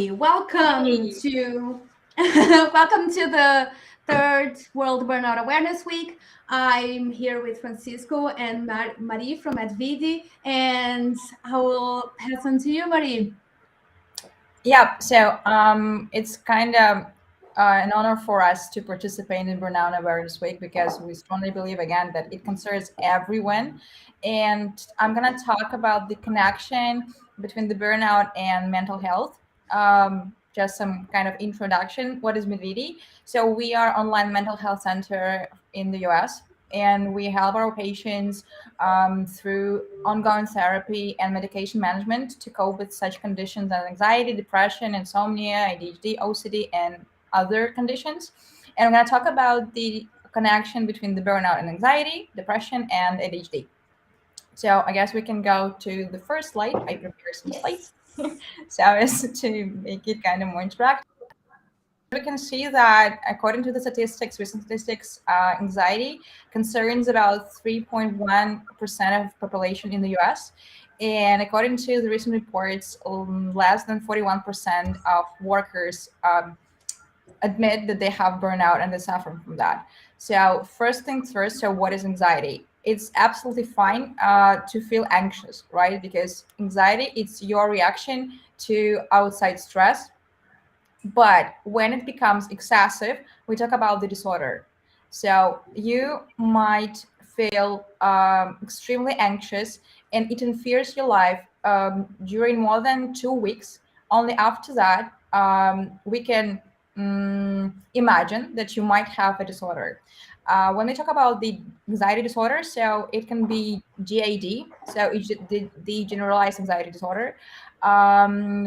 Hey, welcome Hey. to welcome to the third World Burnout Awareness Week. I'm here with Francisco and Marie from MEDvidi, and I will pass on to you, Marie. Yeah, it's kind of an honor for us to participate in Burnout Awareness Week because we strongly believe again that it concerns everyone. And I'm going to talk about the connection between the burnout and mental health. Just some kind of introduction. What is MEDvidi? So we are online mental health center in the US, and we help our patients through ongoing therapy and medication management to cope with such conditions as anxiety, depression, insomnia, ADHD, OCD, and other conditions. And I'm going to talk about the connection between the burnout and anxiety, depression, and ADHD. So I guess we can go to the first slide. I prepared some Yes. slides so as to make it kind of more interactive. We can see that according to the statistics, recent statistics, anxiety concerns about 3.1% of population in the US. And according to the recent reports, less than 41% of workers admit that they have burnout and they suffer from that. So first things first, so what is anxiety? It's absolutely fine to feel anxious, right? Because anxiety, it's your reaction to outside stress, but when it becomes excessive, we talk about the disorder. So you might feel extremely anxious and it interferes your life during more than 2 weeks. Only after that, we can imagine that you might have a disorder. When we talk about the anxiety disorder, so it can be GAD, so it's the generalized anxiety disorder,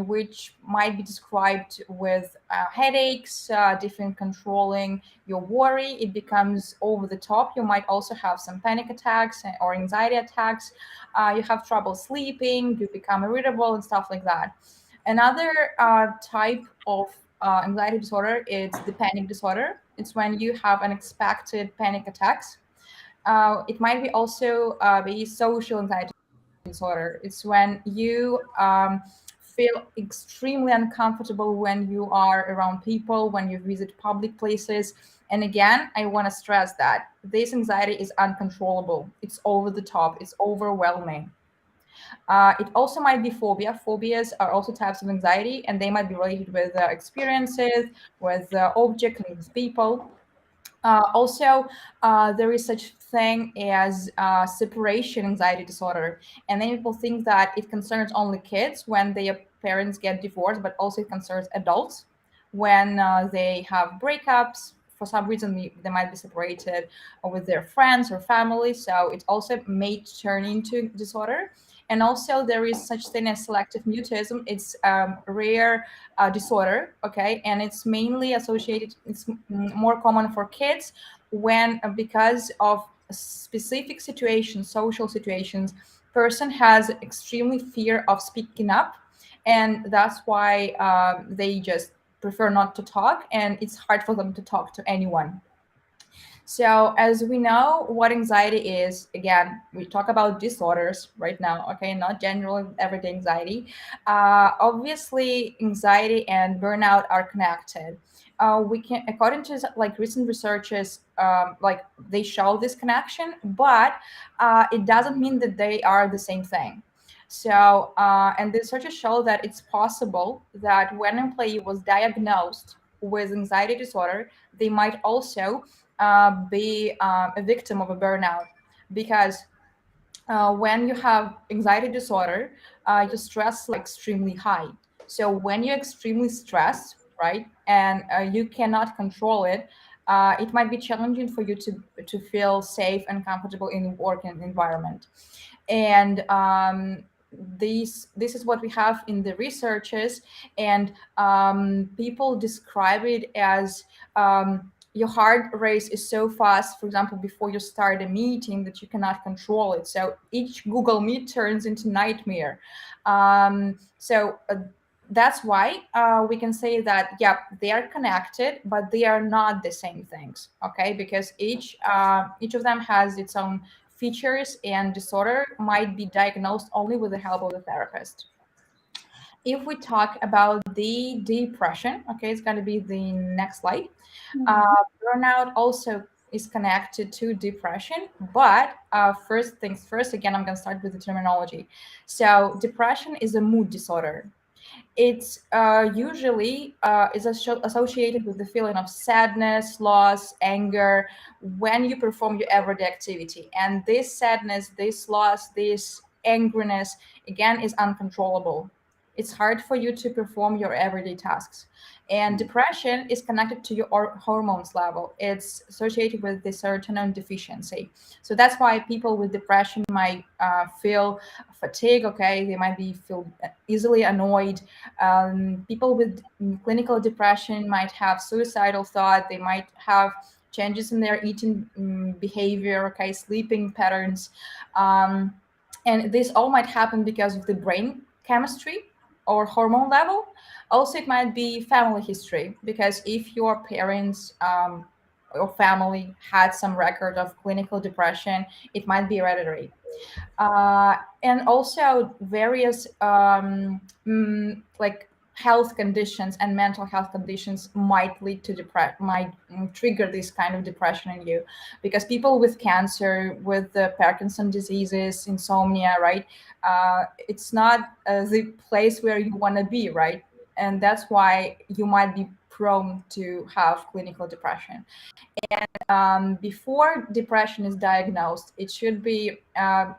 which might be described with headaches, different controlling your worry. It becomes over the top. You might also have some panic attacks or anxiety attacks. You have trouble sleeping, you become irritable and stuff like that. Another type of anxiety disorder is the panic disorder. It's when you have unexpected panic attacks. It might be also be social anxiety disorder. It's when you feel extremely uncomfortable when you are around people, when you visit public places. And again, I want to stress that this anxiety is uncontrollable. It's over the top. It's overwhelming. It also might be phobia. Phobias are also types of anxiety, and they might be related with experiences, with objects, and with people. There is such thing as separation anxiety disorder, and many people think that it concerns only kids when their parents get divorced, but also it concerns adults when they have breakups. For some reason, they might be separated with their friends or family, so it also may turn into disorder. And also, there is such thing as selective mutism. It's rare disorder, okay, and it's mainly associated. It's more common for kids when because of specific situations, social situations, person has extremely fear of speaking up, and that's why they just prefer not to talk, and it's hard for them to talk to anyone. So, as we know what anxiety is, again, we talk about disorders right now, okay, not general everyday anxiety. Obviously, anxiety and burnout are connected. We can, according to like recent researches, like they show this connection, but it doesn't mean that they are the same thing. So, and the researchers show that it's possible that when an employee was diagnosed with anxiety disorder, they might also be a victim of a burnout, because when you have anxiety disorder, your stress level is extremely high. So when you're extremely stressed, right, and you cannot control it, it might be challenging for you to feel safe and comfortable in the working environment. And this is what we have in the researches, and people describe it as your heart rate is so fast, for example, before you start a meeting, that you cannot control it. So each Google Meet turns into nightmare. So that's why we can say that, yeah, they are connected, but they are not the same things, okay? Because each of them has its own features, and disorder might be diagnosed only with the help of the therapist. if we talk about the depression, okay, it's going to be the next slide. Mhm. Burnout also is connected to depression, but first things first, again, I'm going to start with the terminology. So depression is a mood disorder. It's usually is associated with the feeling of sadness, loss, anger when you perform your everyday activity. And this sadness, this loss, this angriness, again, is uncontrollable. It's hard for you to perform your everyday tasks. And depression is connected to your hormones level. It's associated with the serotonin deficiency. So that's why people with depression might feel fatigue. Okay, they might be feel easily annoyed. People with clinical depression might have suicidal thought. They might have changes in their eating behavior, okay, sleeping patterns. Um, and this all might happen because of the brain chemistry or hormone level. Also, it might be family history, because if your parents or family had some record of clinical depression, it might be hereditary. And also various like health conditions and mental health conditions might lead to depression, might trigger this kind of depression in you, because people with cancer, with the Parkinson diseases, insomnia, right, it's not the place where you want to be, right? And that's why you might be prone to have clinical depression. Before depression is diagnosed, it should be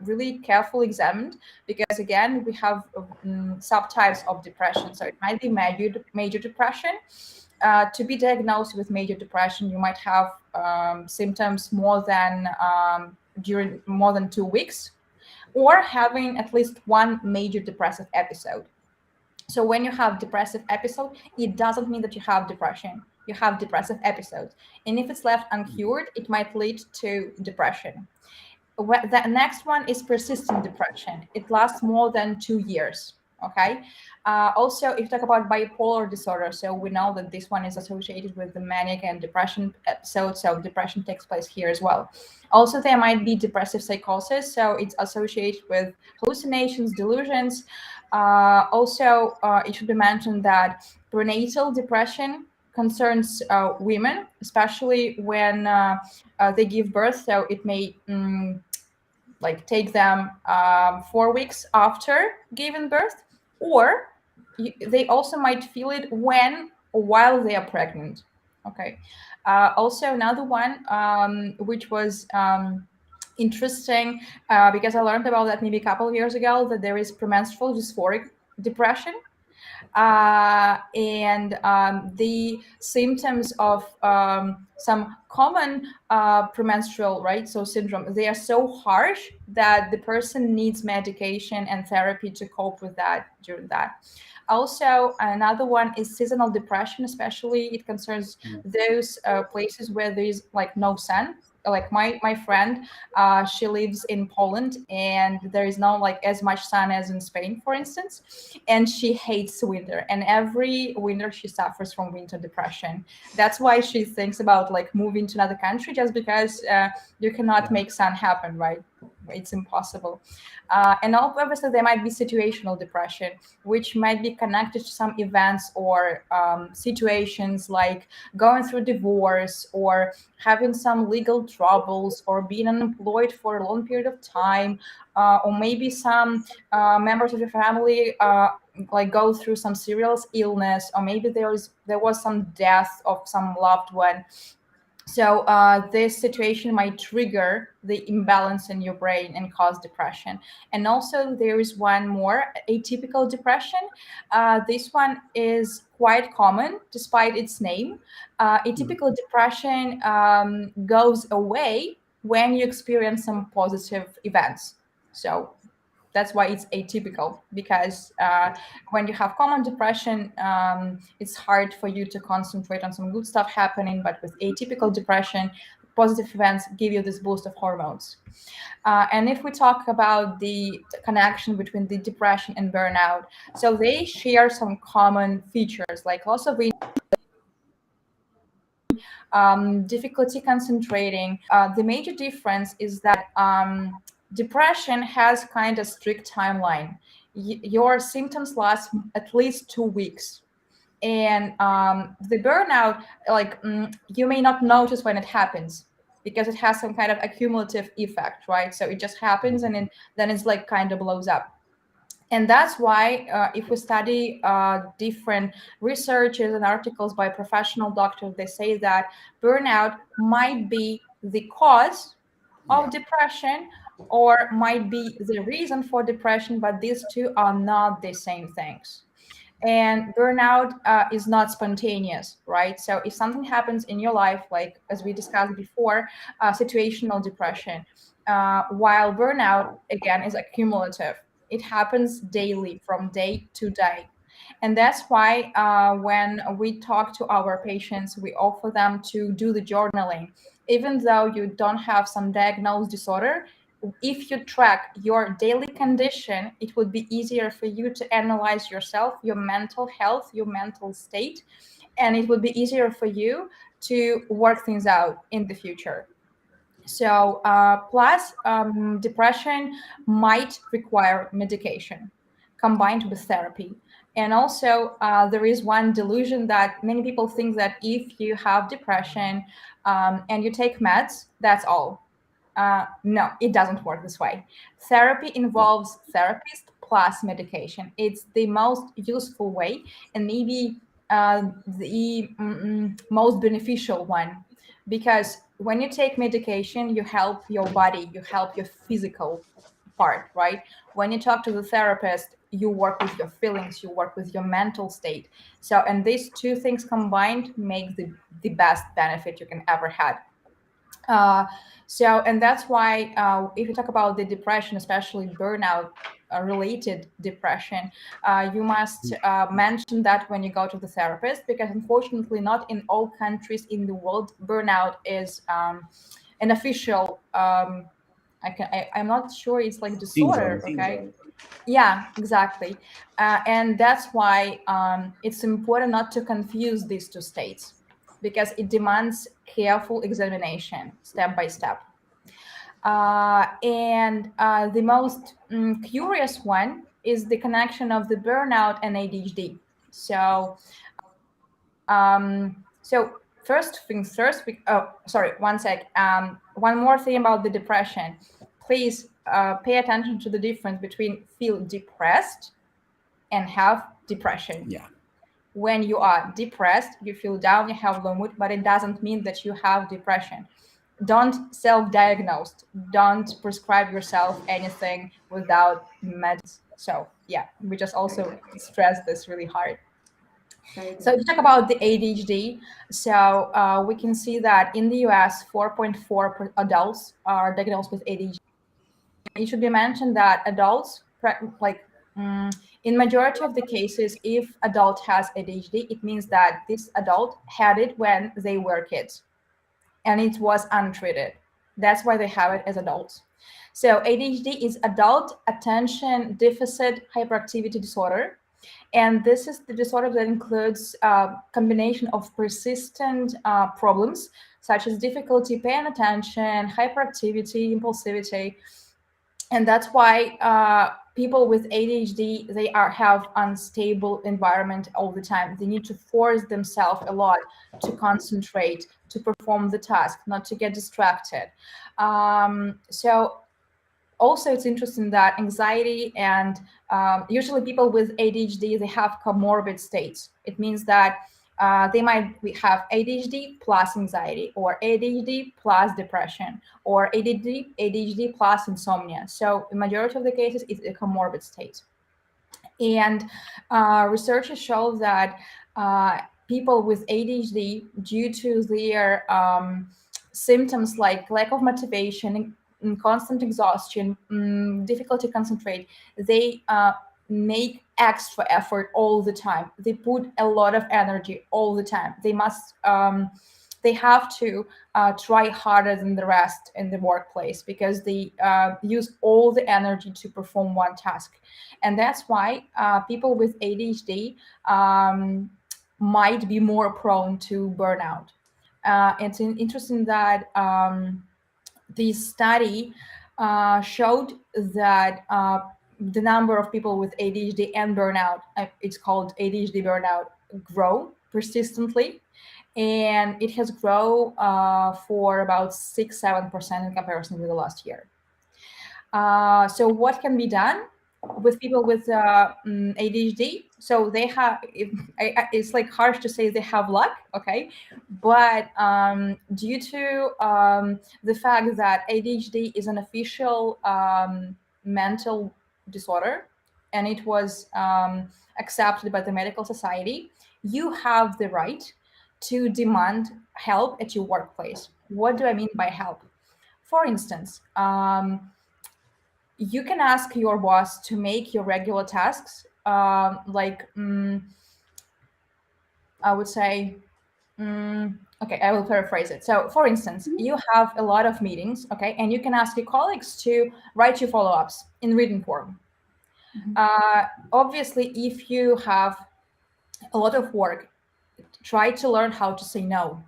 really carefully examined, because again, we have subtypes of depression. So it might be major depression. To be diagnosed with major depression, you might have symptoms during more than 2 weeks, or having at least one major depressive episode. So when you have depressive episode, it doesn't mean that you have depression. You have depressive episodes. And if it's left uncured, it might lead to depression. The next one is persistent depression. It lasts more than 2 years. Okay. Also, if you talk about bipolar disorder, so we know that this one is associated with the manic and depression episodes. So depression takes place here as well. Also, there might be depressive psychosis. So it's associated with hallucinations, delusions. It should be mentioned that prenatal depression concerns women, especially when they give birth. So it may like take them 4 weeks after giving birth, or they also might feel it when or while they are pregnant. Okay. Also, another one which was interesting, because I learned about that maybe a couple of years ago, that there is premenstrual dysphoric depression. And the symptoms of some common premenstrual, right, so syndrome, they are so harsh that the person needs medication and therapy to cope with that during that. Also, another one is seasonal depression. Especially it concerns those places where there is like no sun. Like my friend, she lives in Poland, and there is no like as much sun as in Spain, for instance, and she hates winter, and every winter she suffers from winter depression. That's why she thinks about like moving to another country, just because you cannot make sun happen, right? It's impossible. And obviously there might be situational depression, which might be connected to some events or situations, like going through divorce, or having some legal troubles, or being unemployed for a long period of time, or maybe some members of your family like go through some serious illness, or maybe there was some death of some loved one. So this situation might trigger the imbalance in your brain and cause depression. And also there is one more, atypical depression. This one is quite common despite its name. Atypical depression goes away when you experience some positive events. So that's why it's atypical, because when you have common depression, it's hard for you to concentrate on some good stuff happening. But with atypical depression, positive events give you this boost of hormones. And if we talk about the connection between the depression and burnout, so they share some common features, like loss of difficulty concentrating. The major difference is that depression has kind of strict timeline. your symptoms last at least 2 weeks. And the burnout, like you may not notice when it happens because it has some kind of accumulative effect, right? So it just happens and then it's like kind of blows up. And that's why if we study different researches and articles by professional doctors, they say that burnout might be the cause of depression or might be the reason for depression, but these two are not the same things. And burnout is not spontaneous, right? So if something happens in your life, like as we discussed before, situational depression, while burnout again is accumulative, it happens daily from day to day. And that's why when we talk to our patients, we offer them to do the journaling. Even though you don't have some diagnosed disorder, if you track your daily condition, it would be easier for you to analyze yourself, your mental health, your mental state, and it would be easier for you to work things out in the future. So, plus, depression might require medication combined with therapy. And also, there is one delusion that many people think that if you have depression and you take meds, that's all. No, it doesn't work this way. Therapy involves therapist plus medication. It's the most useful way and maybe the most beneficial one, because when you take medication, you help your body, you help your physical part, right? When you talk to the therapist, you work with your feelings, you work with your mental state. So, and these two things combined make the best benefit you can ever have. uh, so, and that's why if you talk about the depression, especially burnout related depression, you must mention that when you go to the therapist, because unfortunately, not in all countries in the world, burnout is an official. I'm not sure it's like disorder. Okay. Yeah, exactly. And that's why it's important not to confuse these two states, because it demands careful examination step by step. And the most curious one is the connection of the burnout and ADHD. So first things first. Oh, sorry, one sec. One more thing about the depression. Please pay attention to the difference between feel depressed and have depression. Yeah. When you are depressed, you feel down, you have low mood, but it doesn't mean that you have depression. Don't self-diagnose. Don't prescribe yourself anything without meds. So yeah, we just also stress this really hard. So to talk about the ADHD, so we can see that in the US, 4.4 adults are diagnosed with ADHD. It should be mentioned that adults, like in majority of the cases, if adult has ADHD, it means that this adult had it when they were kids and it was untreated. That's why they have it as adults. So ADHD is adult attention deficit hyperactivity disorder. And this is the disorder that includes a combination of persistent problems, such as difficulty paying attention, hyperactivity, impulsivity. And that's why people with ADHD, they have unstable environment all the time. They need to force themselves a lot to concentrate, to perform the task, not to get distracted. So also it's interesting that anxiety and usually people with ADHD, they have comorbid states. It means that they might have ADHD plus anxiety, or ADHD plus depression, or ADHD plus insomnia. So in majority of the cases, it's a comorbid state. And researchers show that people with ADHD, due to their symptoms like lack of motivation, constant exhaustion, difficulty to concentrate, they make extra effort all the time. They put a lot of energy all the time. They have to try harder than the rest in the workplace because they use all the energy to perform one task. And that's why people with ADHD might be more prone to burnout. It's interesting that this study showed that the number of people with ADHD and burnout, it's called ADHD burnout, grow persistently. And it has grown for about 6-7% in comparison with the last year. So what can be done with people with ADHD? So they have, it's like harsh to say they have luck, okay? But due to the fact that ADHD is an official mental disorder, and it was accepted by the medical society, you have the right to demand help at your workplace. What do I mean by help? For instance, you can ask your boss to make your regular tasks, I would say, okay, I will paraphrase it. So, for instance, you have a lot of meetings, okay, and you can ask your colleagues to write your follow-ups in written form. Obviously, if you have a lot of work, try to learn how to say no.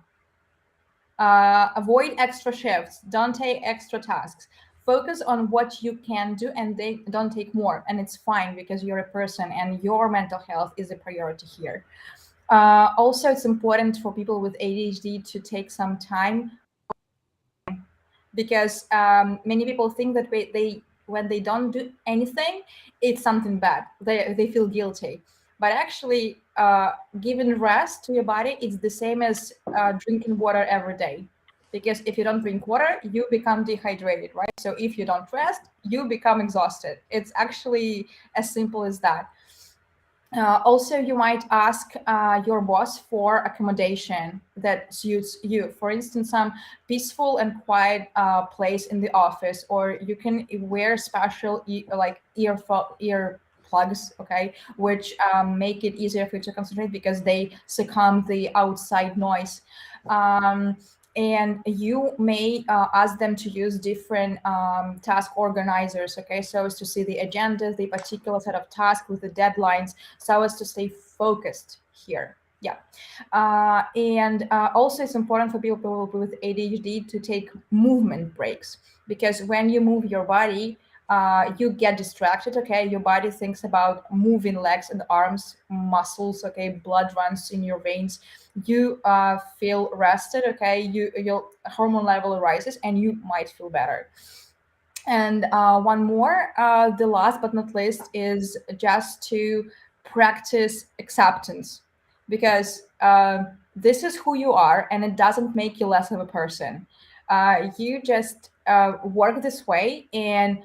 Avoid extra shifts. Don't take extra tasks. Focus on what you can do, and they don't take more. And it's fine, because you're a person and your mental health is a priority here. Also, it's important for people with ADHD to take some time, because many people think that when they don't do anything, it's something bad. They feel guilty. But actually, giving rest to your body, it's the same as drinking water every day. Because if you don't drink water, you become dehydrated, right? So if you don't rest, you become exhausted. It's actually as simple as that. Also, you might ask your boss for accommodation that suits you. For instance, some peaceful and quiet place in the office, or you can wear special ear plugs, okay, which make it easier for you to concentrate, because they circum the outside noise. And you may ask them to use different task organizers, okay, so as to see the agenda, the particular set of tasks with the deadlines, so as to stay focused here. Yeah. And also, it's important for people with ADHD to take movement breaks, because when you move your body, you get distracted, okay? Your body thinks about moving legs and arms, muscles, okay? Blood runs in your veins. You feel rested, okay? Your hormone level rises, and you might feel better. And one more, the last but not least, is just to practice acceptance, because this is who you are, and it doesn't make you less of a person. You just work this way, and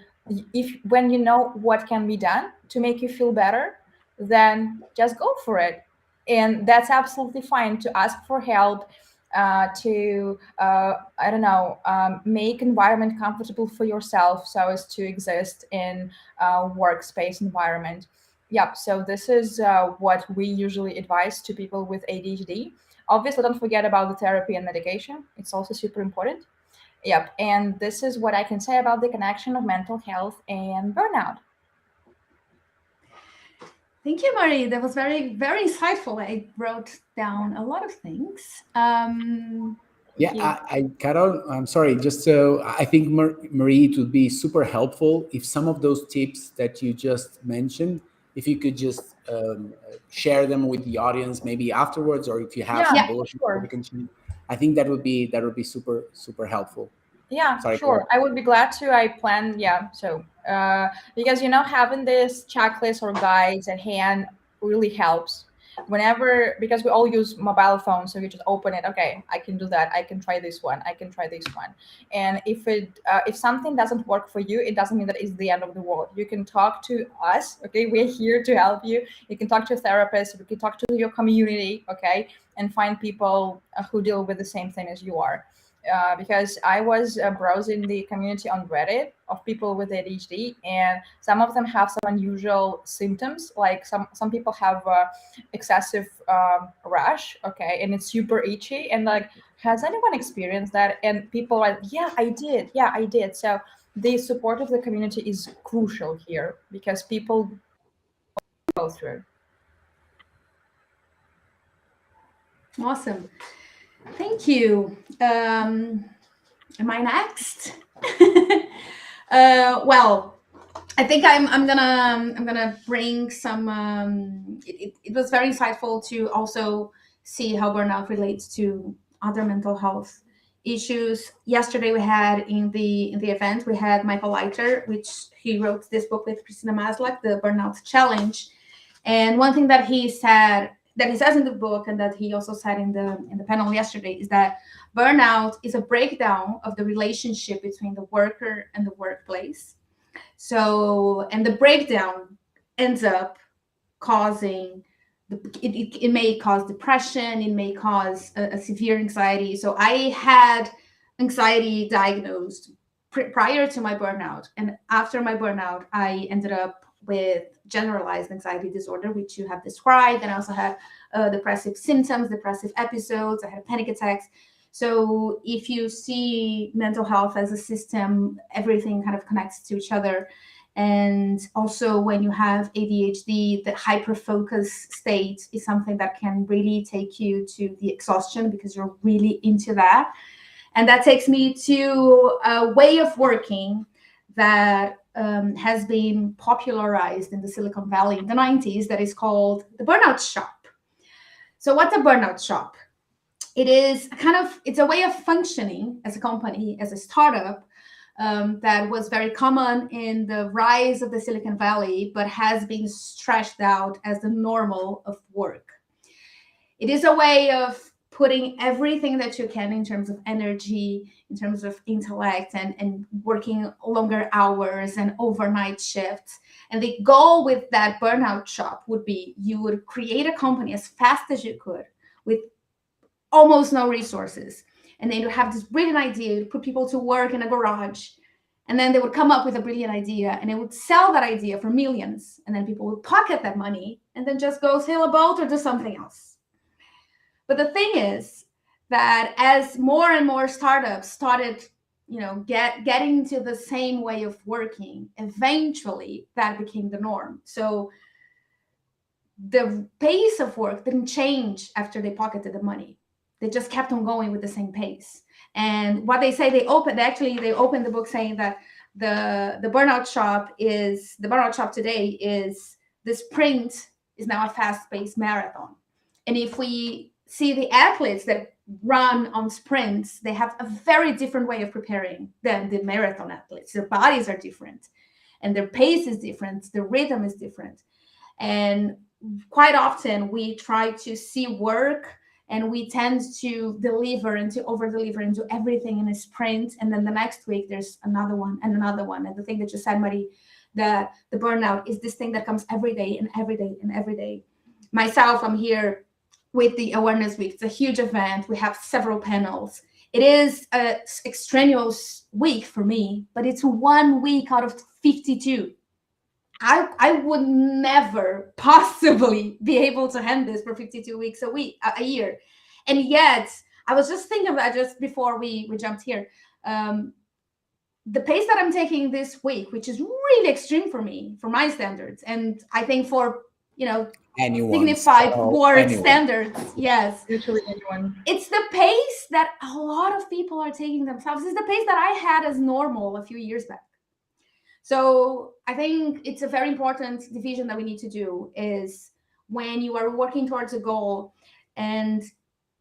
if when you know what can be done to make you feel better, then just go for it. And that's absolutely fine to ask for help, to I don't know, make environment comfortable for yourself, so as to exist in workspace environment. Yep. So this is what we usually advise to people with ADHD. Obviously, don't forget about the therapy and medication. It's also super important. Yep. And this is what I can say about the connection of mental health and burnout. Thank you, Marie. That was very, very insightful. I wrote down a lot of things. Yeah, Carol, I'm sorry. Just so I think, Marie, it would be super helpful if some of those tips that you just mentioned, if you could just share them with the audience, maybe afterwards, or if you have some bullet points that you can share. I think that would be super, super helpful. Yeah, sorry, sure. I would be glad to. I plan, so because having this checklist or guides at hand really helps. Whenever, because we all use mobile phones, so you just open it. Okay, I can do that. I can try this one. I can try this one. And if something doesn't work for you, it doesn't mean that it's the end of the world. You can talk to us. Okay, we're here to help you. You can talk to a therapist. You can talk to your community. Okay, and find people who deal with the same thing as you are. Because I was browsing the community on Reddit of people with ADHD, and some of them have some unusual symptoms. Like some people have excessive rash, okay, and it's super itchy. And like, has anyone experienced that? And people are like, yeah, I did. So the support of the community is crucial here, because people go through. Awesome. Thank you. Am I next? Well, I think I'm gonna bring some. It was very insightful to also see how burnout relates to other mental health issues. Yesterday we had in the event we had Michael Leiter, which he wrote this book with Christina Maslach, the Burnout Challenge. And one thing that he says in the book, and that he also said in the panel yesterday, is that burnout is a breakdown of the relationship between the worker and the workplace. So, and the breakdown ends up causing it may cause depression, it may cause a severe anxiety. So I had anxiety diagnosed prior to my burnout, and after my burnout I ended up with generalized anxiety disorder, which you have described, and I also had depressive symptoms, depressive episodes, I had panic attacks. So if you see mental health as a system, everything kind of connects to each other. And also when you have ADHD, the hyper-focus state is something that can really take you to the exhaustion because you're really into that. And that takes me to a way of working that has been popularized in the Silicon Valley in the 90s that is called the burnout shop. So what's a burnout shop? It's a way of functioning as a company, as a startup, that was very common in the rise of the Silicon Valley, but has been stretched out as the normal of work. It is a way of putting everything that you can in terms of energy, in terms of intellect, and working longer hours and overnight shifts. And the goal with that burnout shop would be you would create a company as fast as you could with almost no resources. And then you have this brilliant idea to put people to work in a garage. And then they would come up with a brilliant idea and they would sell that idea for millions. And then people would pocket that money and then just go sail a boat or do something else. But the thing is that as more and more startups started, getting to the same way of working, eventually that became the norm. So the pace of work didn't change after they pocketed the money. They just kept on going with the same pace. And what they say, they opened the book saying that the burnout shop today is the sprint is now a fast-paced marathon. And if we see the athletes that run on sprints, they have a very different way of preparing than the marathon athletes. Their bodies are different and their pace is different, their rhythm is different. And quite often we try to see work and we tend to deliver and to over-deliver and do everything in a sprint. And then the next week, there's another one and another one. And the thing that you said, Marie, that the burnout is this thing that comes every day and every day and every day. Myself, I'm here with the Awareness Week. It's a huge event. We have several panels. It is an extraneous week for me, but it's 1 week out of 52. I would never possibly be able to handle this for 52 weeks a year. And yet, I was just thinking of that just before we jumped here. The pace that I'm taking this week, which is really extreme for me, for my standards, and I think for, dignified work standards, yes. Usually anyone. It's the pace that a lot of people are taking themselves. It's the pace that I had as normal a few years back. So I think it's a very important division that we need to do is when you are working towards a goal, and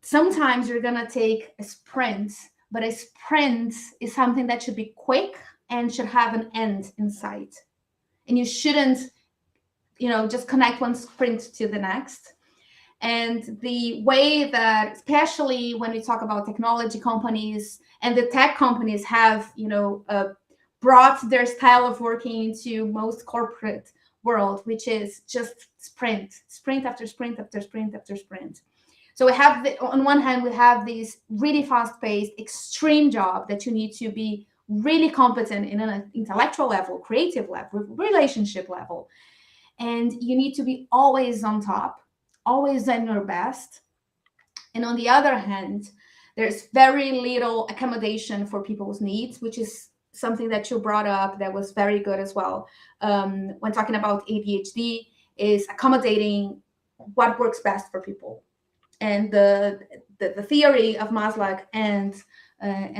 sometimes you're going to take a sprint, but a sprint is something that should be quick and should have an end in sight. And you shouldn't, just connect one sprint to the next. And the way that, especially when we talk about technology companies and the tech companies have, brought their style of working into most corporate world, which is just sprint after sprint after sprint after sprint. So we have, on one hand, we have this really fast-paced, extreme job that you need to be really competent in an intellectual level, creative level, relationship level. And you need to be always on top, always on your best. And on the other hand, there's very little accommodation for people's needs, which is something that you brought up that was very good as well. When talking about ADHD, is accommodating what works best for people. And the theory of Maslach and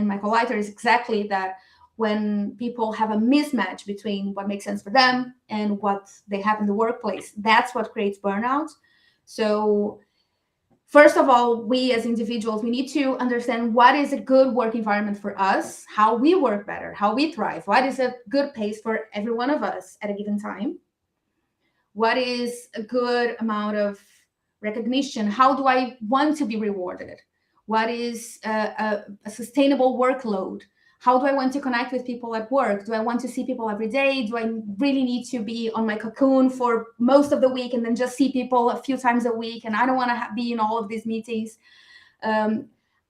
Michael Leiter is exactly that when people have a mismatch between what makes sense for them and what they have in the workplace. That's what creates burnout. So first of all, we as individuals, we need to understand what is a good work environment for us, how we work better, how we thrive, what is a good pace for every one of us at a given time, what is a good amount of recognition, how do I want to be rewarded, what is a sustainable workload, how do I want to connect with people at work, do I want to see people every day, do I really need to be on my cocoon for most of the week and then just see people a few times a week and I don't want to be in all of these meetings.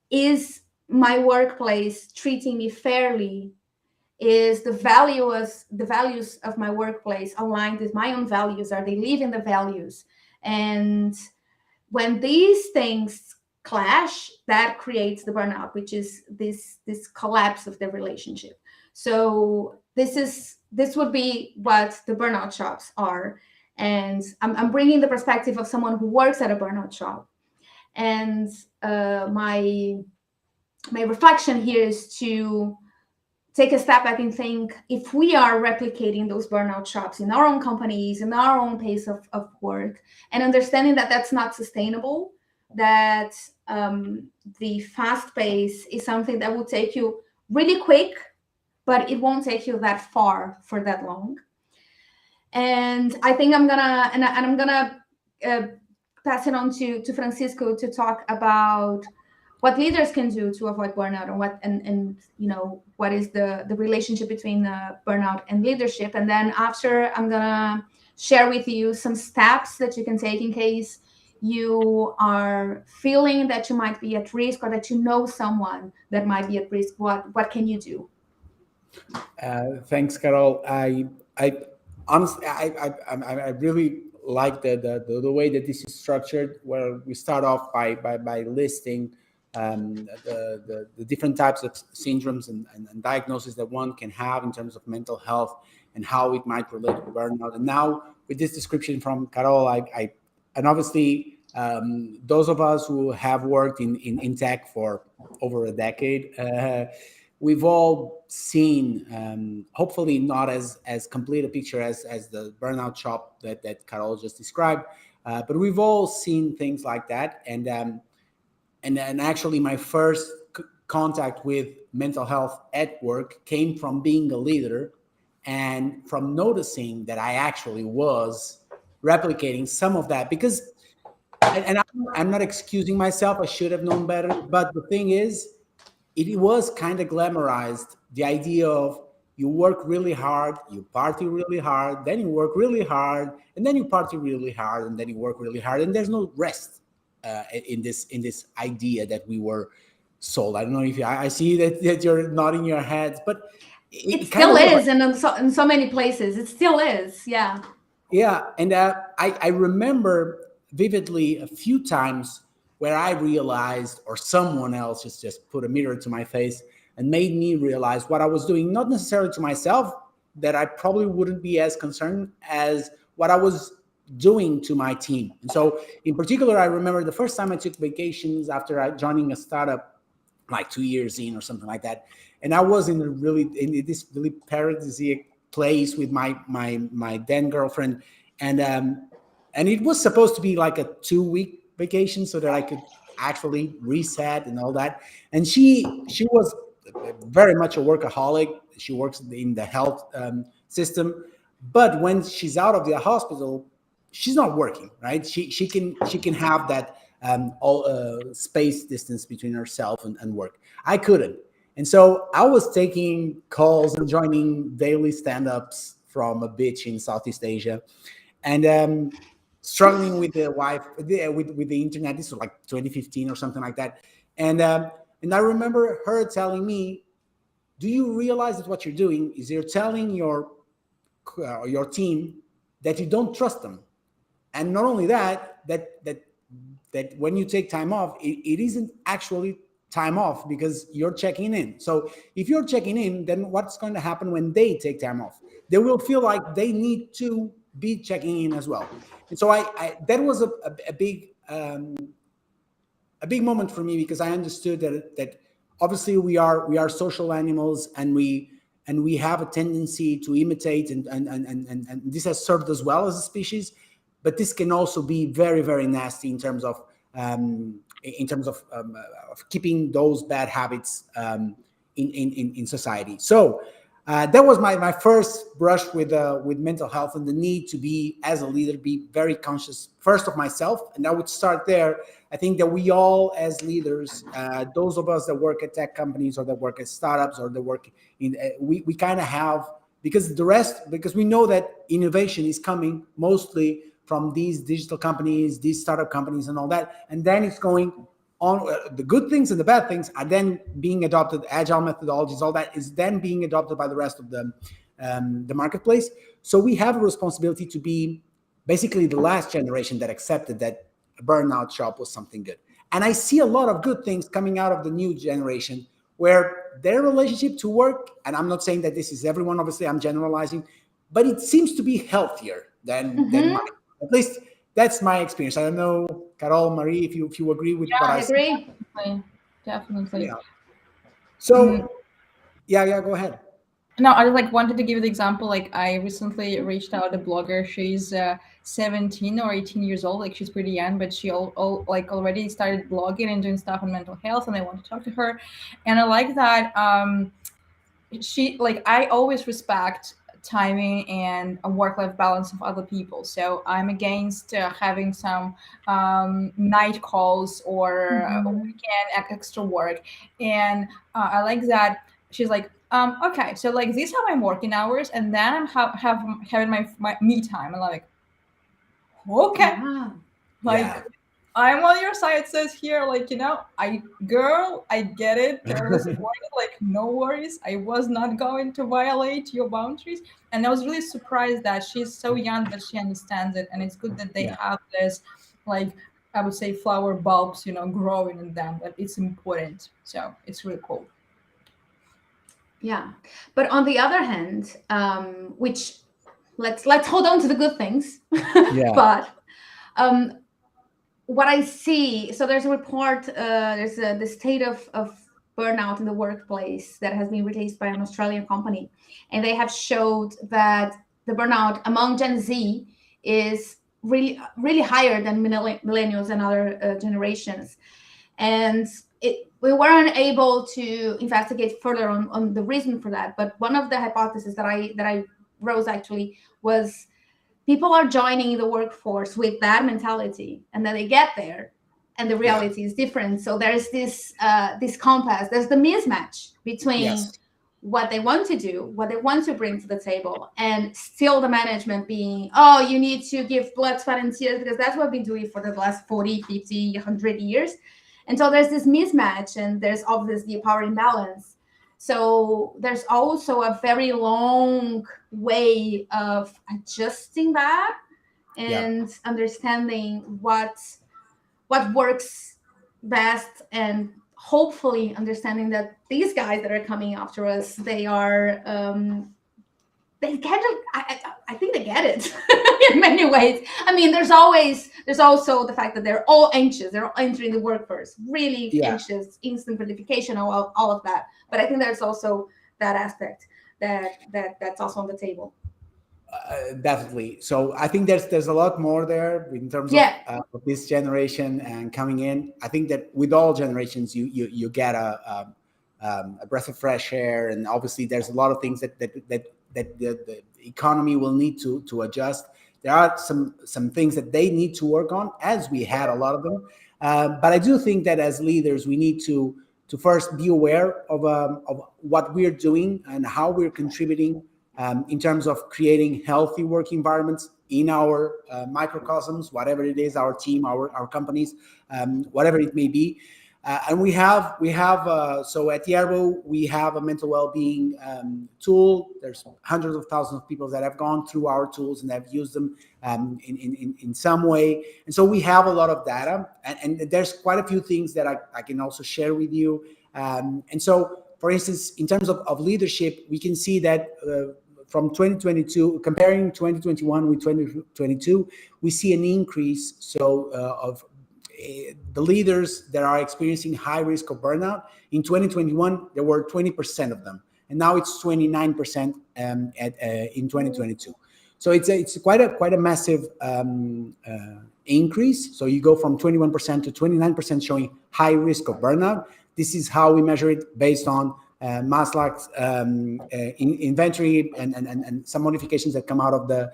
Is my workplace treating me fairly? Is the values of my workplace aligned with my own values? Are they living the values? And when these things clash, that creates the burnout, which is this collapse of the relationship. So this would be what the burnout shops are. And I'm bringing the perspective of someone who works at a burnout shop. And my reflection here is to take a step back and think, if we are replicating those burnout shops in our own companies, in our own pace of work, and understanding that that's not sustainable, that the fast pace is something that will take you really quick, but it won't take you that far for that long. And I think I'm gonna pass it on to Francisco to talk about what leaders can do to avoid burnout, and what is the relationship between burnout and leadership. And then after, I'm gonna share with you some steps that you can take in case you are feeling that you might be at risk, or that you know someone that might be at risk. What can you do? Thanks, Carol. I honestly, I really like the way that this is structured, where we start off by listing the different types of syndromes and diagnoses that one can have in terms of mental health and how it might relate to burnout. And now with this description from Carol, and obviously those of us who have worked in tech for over a decade, we've all seen, hopefully not as complete a picture as the burnout shop that Carol just described, but we've all seen things like that. And actually, my first contact with mental health at work came from being a leader and from noticing that I actually was replicating some of that. Because, and I'm not excusing myself, I should have known better. But the thing is, it was kind of glamorized, the idea of you work really hard, you party really hard, then you work really hard, and then you party really hard, and then you work really hard, and there's no rest. In this idea that we were sold. I don't know if I see that you're nodding your heads, but it still is, and in so many places, it still is. Yeah. Yeah, and I remember vividly a few times where I realized, or someone else just put a mirror to my face and made me realize what I was doing, not necessarily to myself, that I probably wouldn't be as concerned as what I was doing to my team. And so in particular, I remember the first time I took vacations after joining a startup, like 2 years in or something like that. And I was in this really paradisiac place with my then girlfriend. And it was supposed to be like a 2-week vacation so that I could actually reset and all that. And she was very much a workaholic. She works in the health system. But when she's out of the hospital, she's not working, right? She can have that space distance between herself and work. I couldn't, and so I was taking calls and joining daily stand-ups from a beach in Southeast Asia, and struggling with the with the internet. This was like 2015 or something like that, and I remember her telling me, "Do you realize that what you're doing is you're telling your team that you don't trust them?" And not only that when you take time off, it isn't actually time off because you're checking in. So if you're checking in, then what's going to happen when they take time off? They will feel like they need to be checking in as well. And so that was a big moment for me, because I understood that obviously we are social animals, and and we have a tendency to imitate, and this has served us well as a species, but this can also be very, very nasty in terms of keeping those bad habits in society. So that was my first brush with mental health, and the need to be, as a leader, be very conscious first of myself, and I would start there. I think that we all, as leaders, those of us that work at tech companies or that work at startups or that work in, we kind of have, because we know that innovation is coming mostly from these digital companies, these startup companies, and all that, and then it's going on. The good things and the bad things are then being adopted. Agile methodologies, all that is then being adopted by the rest of the marketplace. So we have a responsibility to be basically the last generation that accepted that a burnout shop was something good. And I see a lot of good things coming out of the new generation, where their relationship to work, and I'm not saying that this is everyone, obviously I'm generalizing, but it seems to be healthier than mine. At least that's my experience. I don't know, Carol, Marie, if you agree with what I agree. Definitely. Yeah. So, yeah, go ahead. No, I wanted to give you the example. I recently reached out a blogger. She's 17 or 18 years old. She's pretty young, but she already started blogging and doing stuff on mental health. And I want to talk to her. And I like that she I always respect timing and a work-life balance of other people. So I'm against having some night calls or weekend extra work. And I like that she's like, okay, so these are my working hours, and then I'm having my me time. And I'm like, okay, I'm on your side. It says here, I get it. Care is important. No worries. I was not going to violate your boundaries. And I was really surprised that she's so young that she understands it. And it's good that they have this, I would say, flower bulbs, growing in them. That it's important. So it's really cool. Yeah, but on the other hand, which let's hold on to the good things. But what I see, so there's a report, there's the state of burnout in the workplace that has been released by an Australian company, and they have showed that the burnout among Gen Z is really, really higher than millennials and other generations. And we weren't able to investigate further on the reason for that. But one of the hypotheses that I rose actually was people are joining the workforce with that mentality, and then they get there and the reality is different. So there's this compass, there's the mismatch between what they want to do, what they want to bring to the table, and still the management being, oh, you need to give blood, sweat, and tears, because that's what we've been doing for the last 40, 50, 100 years. And so there's this mismatch, and there's obviously a power imbalance. So there's also a very long way of adjusting that and understanding what works best, and hopefully understanding that these guys that are coming after us, they are they get it. I think they get it in many ways. I mean, there's also the fact that they're all anxious. They're all entering the workforce, really anxious, instant gratification, all of that. But I think there's also that aspect that's also on the table. Definitely. So I think there's a lot more there in terms of this generation and coming in. I think that with all generations, you get a breath of fresh air, and obviously there's a lot of things that the economy will need to adjust. There are some things that they need to work on, as we had a lot of them. But I do think that as leaders, we need to first be aware of what we're doing and how we're contributing in terms of creating healthy work environments in our microcosms, whatever it is, our team, our companies, whatever it may be. And we have so at Yerbo, we have a mental well-being tool. There's hundreds of thousands of people that have gone through our tools and have used them in some way. And so we have a lot of data, and there's quite a few things that I can also share with you. And so, for instance, in terms of leadership, we can see that from 2022, comparing 2021 with 2022, we see an increase of the leaders that are experiencing high risk of burnout. In 2021, there were 20% of them. and now it's 29% in 2022. So it's quite a massive increase. So you go from 21% to 29% showing high risk of burnout. This is how we measure it based on Maslach's inventory and some modifications that come out of the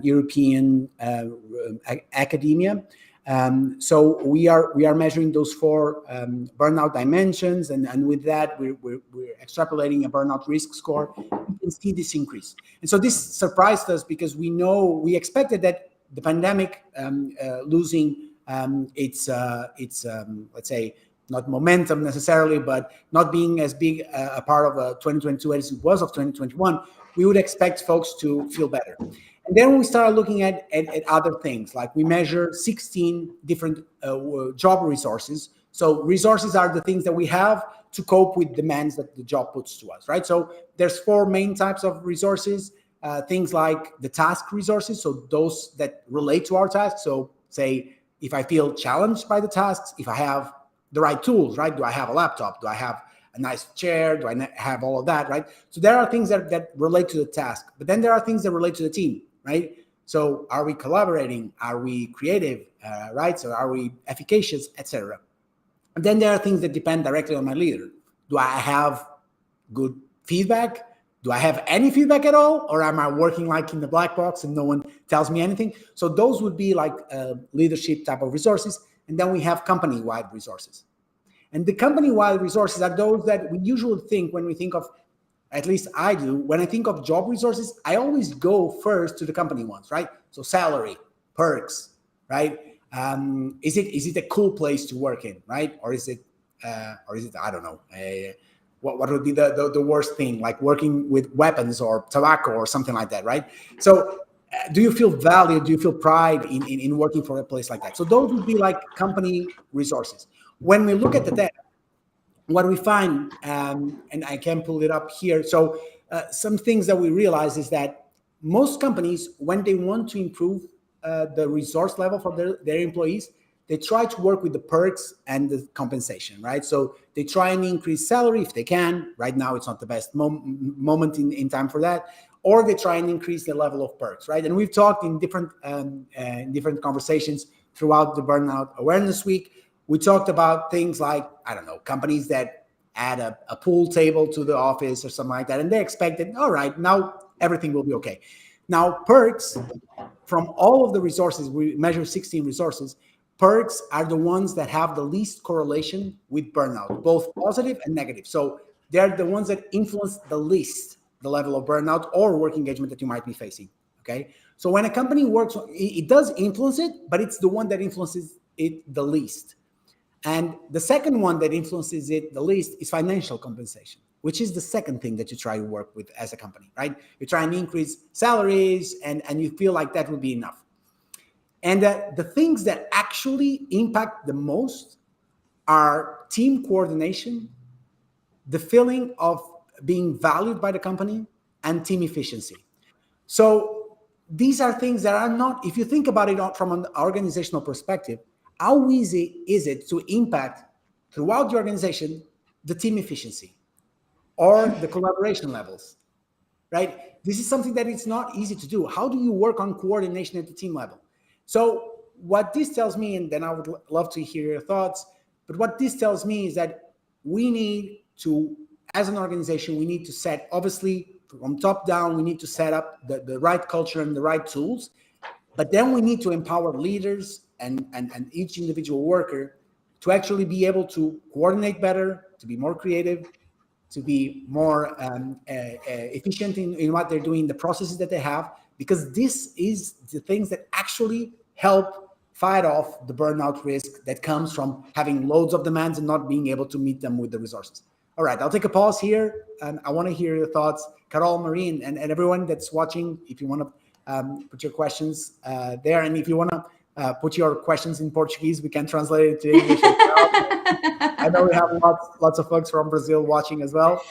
European academia. So we are measuring those 4 burnout dimensions, and with that we're extrapolating a burnout risk score. You can see this increase, and so this surprised us because we expected that the pandemic losing its let's say not momentum necessarily, but not being as big a part of 2022 as it was of 2021, we would expect folks to feel better. And then we started looking at other things, like we measure 16 different job resources. So resources are the things that we have to cope with demands that the job puts to us, right? So there's 4 main types of resources, things like the task resources, so those that relate to our tasks. So say, if I feel challenged by the tasks, if I have the right tools, right? Do I have a laptop? Do I have a nice chair? Do I have all of that, right? So there are things that relate to the task, but then there are things that relate to the team, right? So are we collaborating? Are we creative, right? So are we efficacious, etc. And then there are things that depend directly on my leader. Do I have good feedback? Do I have any feedback at all? Or am I working like in the black box and no one tells me anything? So those would be like leadership type of resources. And then we have company-wide resources. And the company-wide resources are those that we usually think when we think of, at least I do, when I think of job resources, I always go first to the company ones, right? So salary, perks, right? Is it a cool place to work in, right? Or is it I don't know, what would be the worst thing, like working with weapons or tobacco or something like that, right? So do you feel valued? Do you feel pride in working for a place like that? So those would be like company resources. When we look at the data, what we find, and I can pull it up here. So some things that we realize is that most companies, when they want to improve the resource level for their employees, they try to work with the perks and the compensation, right? So they try and increase salary if they can. Right now, it's not the best moment in time for that. Or they try and increase the level of perks, right? And we've talked in different conversations throughout the Burnout Awareness Week. We talked about things like, I don't know, companies that add a pool table to the office or something like that. And they expected, all right, now everything will be okay. Now, perks, from all of the resources, we measure 16 resources, perks are the ones that have the least correlation with burnout, both positive and negative. So they're the ones that influence the least the level of burnout or work engagement that you might be facing, okay? So when a company works, it does influence it, but it's the one that influences it the least. And the second one that influences it the least is financial compensation, which is the second thing that you try to work with as a company, right? You try and increase salaries and you feel like that would be enough. And the things that actually impact the most are team coordination, the feeling of being valued by the company, and team efficiency. So these are things that are not, if you think about it from an organizational perspective, how easy is it to impact throughout the organization the team efficiency or the collaboration levels, right? This is something that it's not easy to do. How do you work on coordination at the team level? So what this tells me, and then I would love to hear your thoughts, but what this tells me is that we need to, as an organization, we need to set, obviously from top down, we need to set up the right culture and the right tools, but then we need to empower leaders and each individual worker to actually be able to coordinate better, to be more creative, to be more efficient in what they're doing, the processes that they have, because this is the things that actually help fight off the burnout risk that comes from having loads of demands and not being able to meet them with the resources. All right, I'll take a pause here, and I want to hear your thoughts, Carol, Marie, and everyone that's watching. If you want to put your questions there, and if you want to put your questions in Portuguese, we can translate it to English as well. I know we have lots of folks from Brazil watching as well,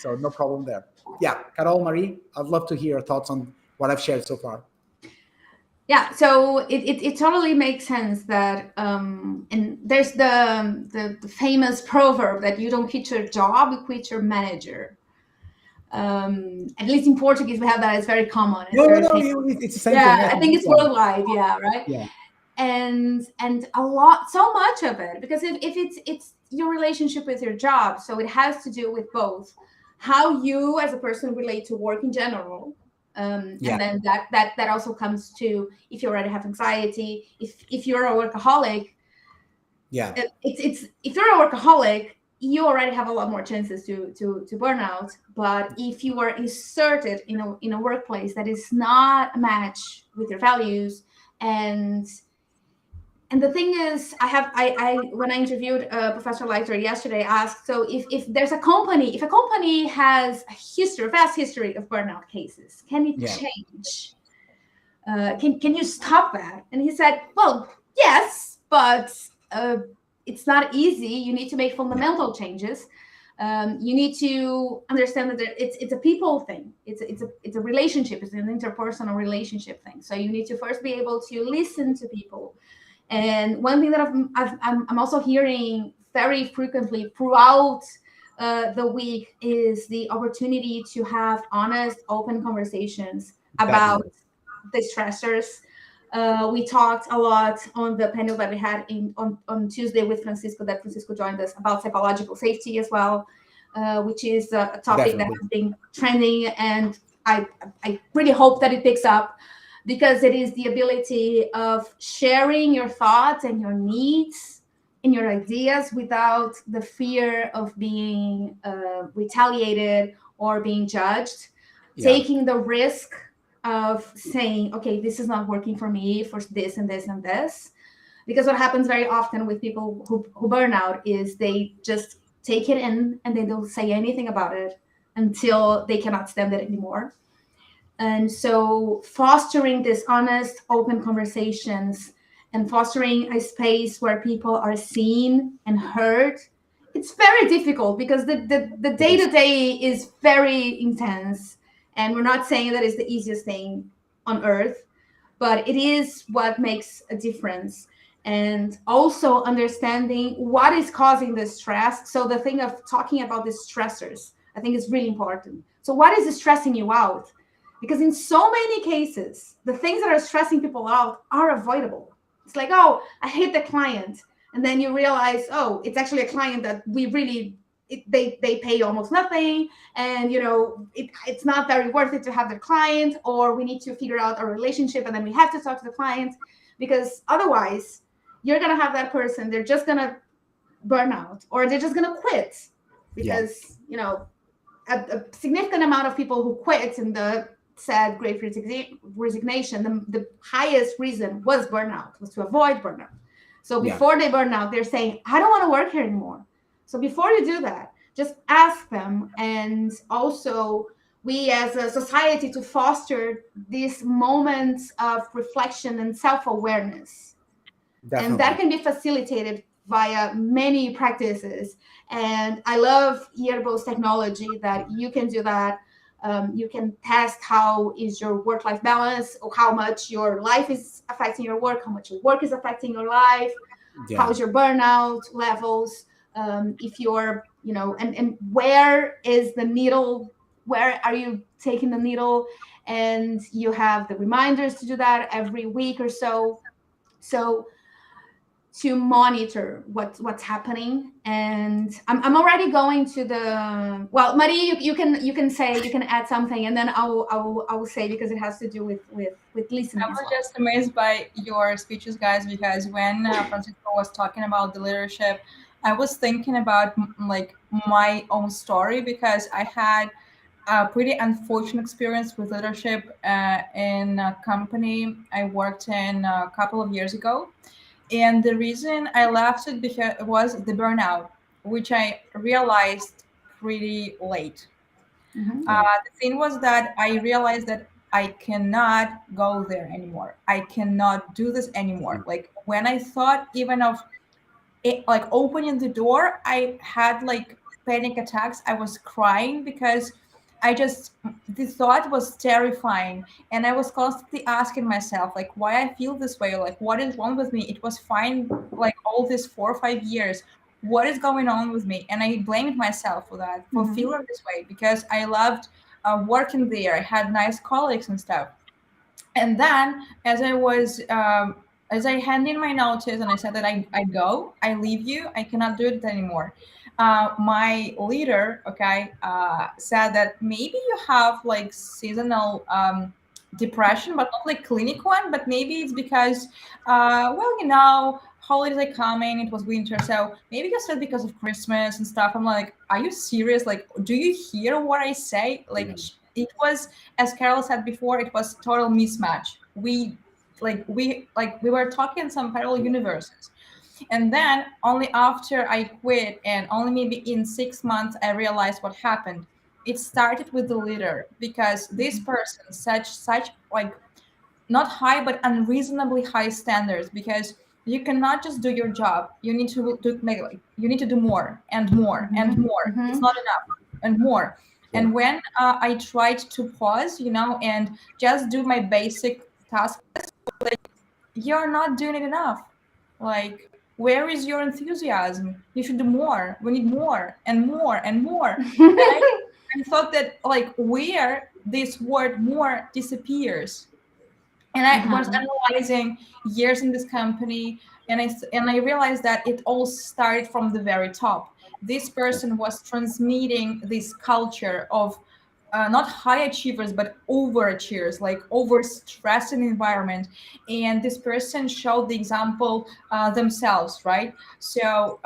so no problem there. Yeah, Carol, Marie, I'd love to hear your thoughts on what I've shared so far. Yeah, so it totally makes sense that, and there's the famous proverb that you don't quit your job, you quit your manager. At least in Portuguese, we have that. It's very common. It's No, very it's the same thing. yeah, I think it's worldwide. Yeah, right. Yeah. And a lot, so much of it, because if it's your relationship with your job, so it has to do with both how you as a person relate to work in general, and then that also comes to if you already have anxiety, if you're a workaholic. It's if you're a workaholic, you already have a lot more chances to burn out. But if you are inserted in a workplace that is not a match with your values, and the thing is, I when I interviewed Professor Leiter yesterday, asked, so if there's a company has a vast history of burnout cases, can it change? Can you stop that? And he said, well, yes, but it's not easy. You need to make fundamental changes. You need to understand that it's a people thing. It's a relationship. It's an interpersonal relationship thing. So you need to first be able to listen to people. And one thing that I'm also hearing very frequently throughout the week is the opportunity to have honest, open conversations about the stressors. We talked a lot on the panel that we had on Tuesday with Francisco, that Francisco joined us, about psychological safety as well, which is a topic that has been trending, and I really hope that it picks up, because it is the ability of sharing your thoughts and your needs and your ideas without the fear of being retaliated or being judged, taking the risk of saying, okay, this is not working for me for this and this and this. Because what happens very often with people who burn out is they just take it in and they don't say anything about it until they cannot stand it anymore. And so fostering this honest, open conversations and fostering a space where people are seen and heard, it's very difficult, because the day-to-day is very intense. And we're not saying that it's the easiest thing on earth, but it is what makes a difference. And also understanding what is causing the stress. So the thing of talking about the stressors, I think, is really important. So what is stressing you out? Because in so many cases, the things that are stressing people out are avoidable. It's like, oh, I hate the client. And then you realize, oh, it's actually a client that we really, they pay almost nothing. And, it's not very worth it to have the client, or we need to figure out our relationship. And then we have to talk to the client, because otherwise you're going to have that person, they're just going to burn out, or they're just going to quit. Because, a significant amount of people who quit in the said great resignation, the highest reason was burnout, was to avoid burnout. So before they burn out, they're saying, I don't want to work here anymore. So before you do that, just ask them. And also, we as a society to foster these moments of reflection and self-awareness. And that can be facilitated via many practices. And I love Yerbo's technology that you can do that. You can test how is your work-life balance, or how much your life is affecting your work, how much your work is affecting your life, how's your burnout levels, if you're, and where is the needle, where are you taking the needle? And you have the reminders to do that every week or so. So to monitor what's happening. And I'm already going to the, well, Marie, you can add something, and then I will say, because it has to do with listening. I was just amazed by your speeches, guys, because when Francisco was talking about the leadership, I was thinking about my own story, because I had a pretty unfortunate experience with leadership in a company I worked in a couple of years ago. And the reason I left it because it was the burnout, which I realized pretty late. The thing was that I realized that I cannot go there anymore. I cannot do this anymore. Like when I thought even of it, like opening the door, I had like panic attacks. I was crying because the thought was terrifying. And I was constantly asking myself, like, why I feel this way, like, what is wrong with me? It was fine, like all these 4 or 5 years. What is going on with me? And I blamed myself for that, for feeling this way, because I loved working there. I had nice colleagues and stuff. And then as I hand in my notice and I said that I leave you, I cannot do it anymore. My leader, okay, said that maybe you have like seasonal depression, but not like clinic one, but maybe it's because, well, holidays are coming, it was winter, so maybe you said because of Christmas and stuff. I'm like, are you serious? Like, do you hear what I say? Like, it was, as Carol said before, it was total mismatch. We were talking some parallel universes. And then only after I quit and only maybe in 6 months I realized what happened. It started with the leader, because this person such like not high but unreasonably high standards, because you cannot just do your job. You need to you need to do more and more and more. It's not enough, and more. And when I tried to pause, and just do my basic task, like, you're not doing it enough. Like, where is your enthusiasm? You should do more. We need more and more and more. And I thought that, like, where this word more disappears. And I was analyzing years in this company, and I realized that it all started from the very top. This person was transmitting this culture of not high achievers but overachievers, like over stressed environment. And this person showed the example themselves, right? So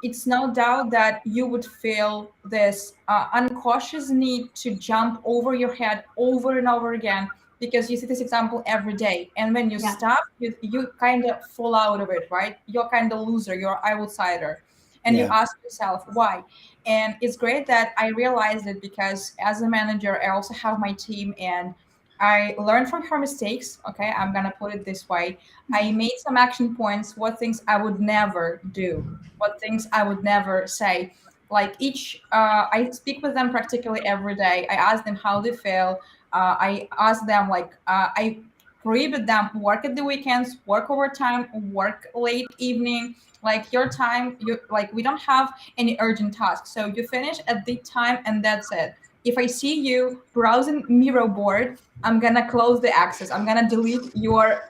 it's no doubt that you would feel this unconscious need to jump over your head over and over again, because you see this example every day. And when you stop, you kind of fall out of it, right? You're kind of loser, you're outsider. And you ask yourself why. And it's great that I realized it, because as a manager, I also have my team, and I learned from her mistakes. Okay, I'm gonna put it this way. I made some action points, what things I would never do, what things I would never say. Like I speak with them practically every day. I ask them how they feel. I ask them, like, I prohibit them work at the weekends, work overtime, work late evening. Like, your time, we don't have any urgent tasks, so you finish at the time and that's it. If I see you browsing Miro board, I'm gonna close the access. I'm gonna delete your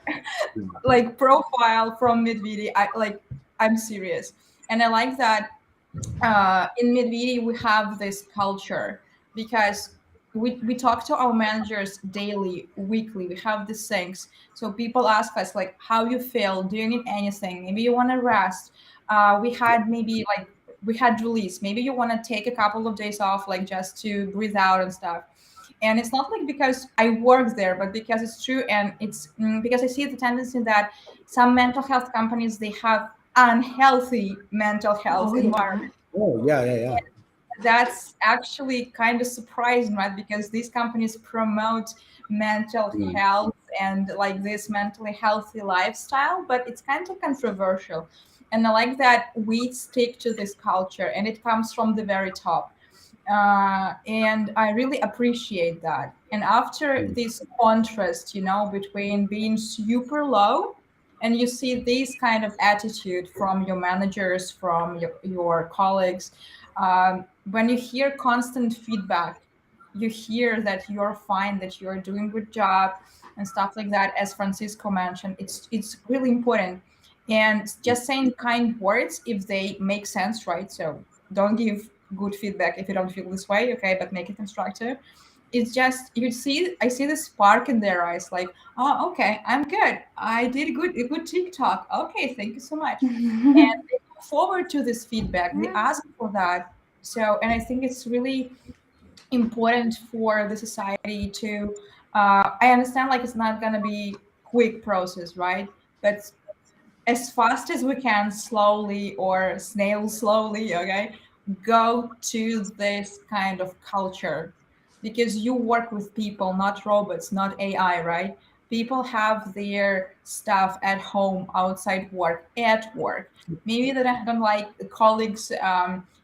like profile from MEDvidi. I'm serious. And I like that in MEDvidi we have this culture, because we talk to our managers daily, weekly. We have these things. So people ask us, like, how you feel? Do you need anything? Maybe you want to rest. We had release. Maybe you want to take a couple of days off, like, just to breathe out and stuff. And it's not like because I work there, but because it's true. And it's because I see the tendency that some mental health companies, they have unhealthy mental health environment. Oh, yeah. That's actually kind of surprising, right? Because these companies promote mental health and like this mentally healthy lifestyle, but it's kind of controversial. And I like that we stick to this culture, and it comes from the very top. And I really appreciate that. And after this contrast, between being super low, and you see this kind of attitude from your managers, from your colleagues, when you hear constant feedback, you hear that you're fine, that you're doing a good job and stuff like that. As Francisco mentioned, it's really important. And just saying kind words, if they make sense, right? So don't give good feedback if you don't feel this way, okay, but make it constructive. It's just, I see the spark in their eyes, like, oh, okay, I'm good, I did a good TikTok, okay, thank you so much. And they look forward to this feedback, they ask for that. So, and I think it's really important for the society to I understand, like, it's not going to be quick process, right? But as fast as we can, slowly, or snail slowly, okay, go to this kind of culture, because you work with people, not robots, not AI, right? People have their stuff at home, outside work, at work. Maybe they don't like the colleagues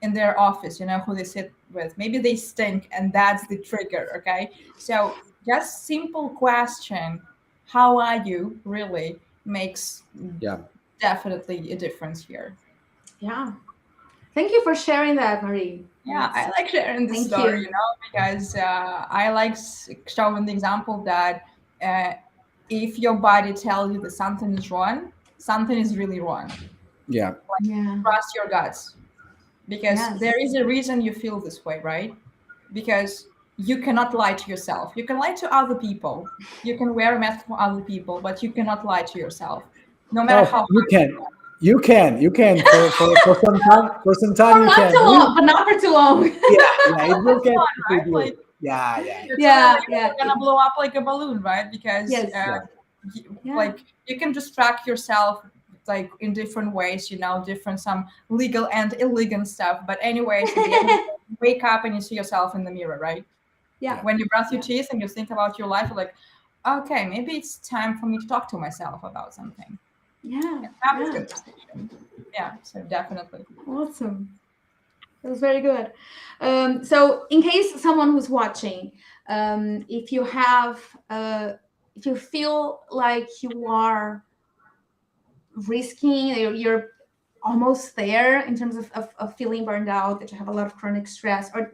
in their office, who they sit with. Maybe they stink, and that's the trigger, okay? So just simple question, how are you, really makes definitely a difference here. Yeah. Thank you for sharing that, Marie. Yeah, I like sharing the story, because I like showing the example that if your body tells you that something is wrong, something is really wrong. Yeah. Yeah. Trust your guts, because Yes. there is a reason you feel this way, right? Because you cannot lie to yourself. You can lie to other people. You can wear a mask for other people, but you cannot lie to yourself, no matter Oh, how hard you you can. try. You can for some time. For some time, For you not can. too long, but not for too long. Yeah, it will That's get fun, with right? you. Like, Yeah. sooner or Yeah, later yeah. you're gonna blow up like a balloon, right? Because Yes. Yeah. Yeah. like you can distract yourself like in different ways, different some legal and illegal stuff. But anyways, at the end of the day, you wake up and you see yourself in the mirror, right? Yeah. When you brush your Yeah. teeth and you think about your life, you're like, okay, maybe it's time for me to talk to myself about something. Yeah. And have this Yeah. conversation. Yeah, so definitely. Awesome. That was very good. So, in case someone who's watching, if you have, if you feel like you are risking, you're almost there in terms of feeling burned out, that you have a lot of chronic stress, or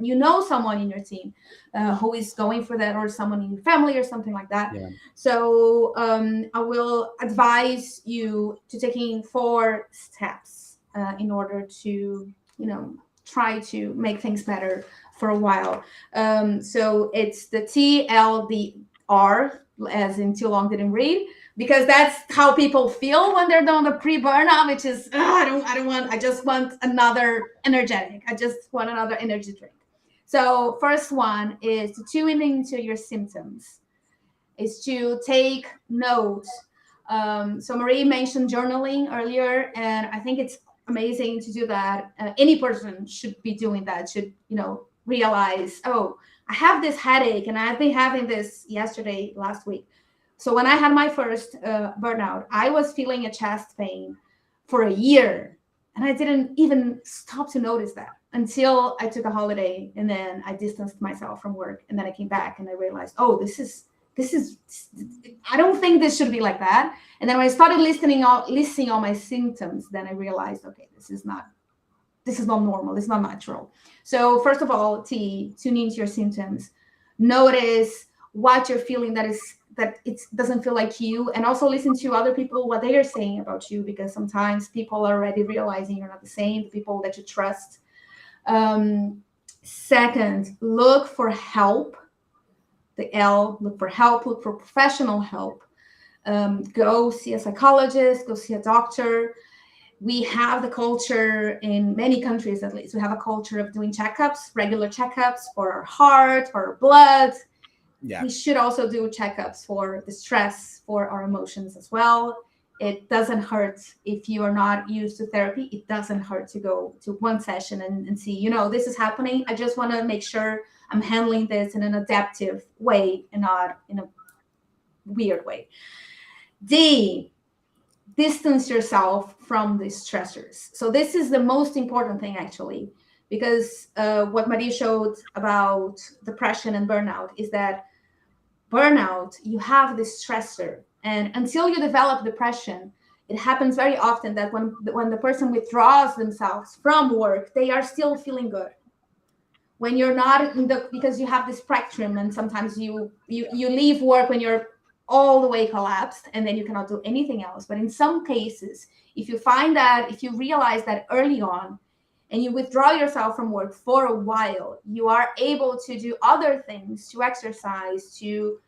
someone in your team who is going for that, or someone in your family or something like that. Yeah. So I will advise you to taking 4 steps in order to, try to make things better for a while. So it's the TLDR, as in too long didn't read, because that's how people feel when they're doing the pre-burnout, which is I just want another energetic. I just want another energy drink. So first one is to tune into your symptoms, is to take note. So Marie mentioned journaling earlier, and I think it's amazing to do that. Any person should be doing that, should, realize, oh, I have this headache and I've been having this last week. So when I had my first burnout, I was feeling a chest pain for a year, and I didn't even stop to notice that until I took a holiday, and then I distanced myself from work, and then I came back and I realized, oh, this is I don't think this should be like that. And then when I started listing all my symptoms, then I realized, okay, this is not normal. It's not natural. So first of all, tune into your symptoms. Notice what you're feeling that it doesn't feel like you, and also listen to other people, what they are saying about you, because sometimes people are already realizing you're not the same, the people that you trust. Second, look for help. The L, look for help, look for professional help. Go see a psychologist, go see a doctor. We have the culture in many countries, at least, we have a culture of doing checkups, regular checkups for our heart, for our blood. Yeah. We should also do checkups for the stress, for our emotions as well. It doesn't hurt if you are not used to therapy. It doesn't hurt to go to one session and see, this is happening. I just want to make sure I'm handling this in an adaptive way and not in a weird way. D, distance yourself from the stressors. So this is the most important thing, actually, because what Maria showed about depression and burnout is that burnout, you have this stressor, and until you develop depression, it happens very often that when the person withdraws themselves from work, they are still feeling good. When you're not because you have this spectrum, and sometimes you leave work when you're all the way collapsed, and then you cannot do anything else. But in some cases, if you realize that early on, and you withdraw yourself from work for a while, you are able to do other things, to exercise, to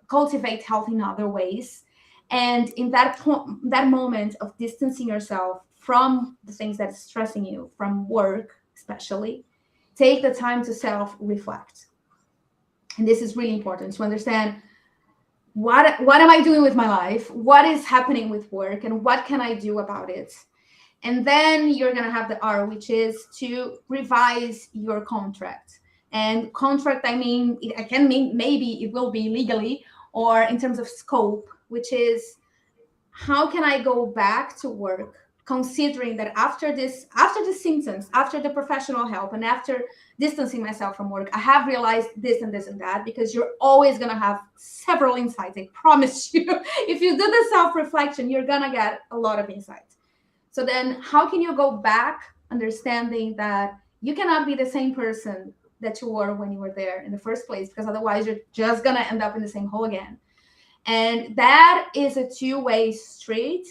cultivate health in other ways. And in that moment of distancing yourself from the things that is stressing you, from work especially, take the time to self-reflect. And this is really important to understand, what am I doing with my life? What is happening with work? And what can I do about it? And then you're going to have the R, which is to revise your contract. And contract, it can mean maybe it will be legally, or in terms of scope, which is, how can I go back to work, considering that after the symptoms, after the professional help, and after distancing myself from work, I have realized this and this and that, because you're always going to have several insights. I promise you, if you do the self-reflection, you're going to get a lot of insights. So then how can you go back understanding that you cannot be the same person that you were when you were there in the first place, because otherwise you're just going to end up in the same hole again. And that is a two-way street.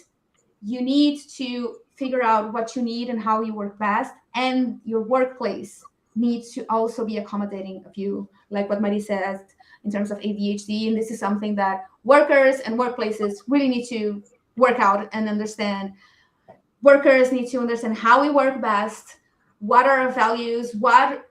You need to figure out what you need and how you work best, and your workplace needs to also be accommodating of you, like what Marie says in terms of ADHD. And this is something that workers and workplaces really need to work out and understand. Workers need to understand how we work best, what are our values, what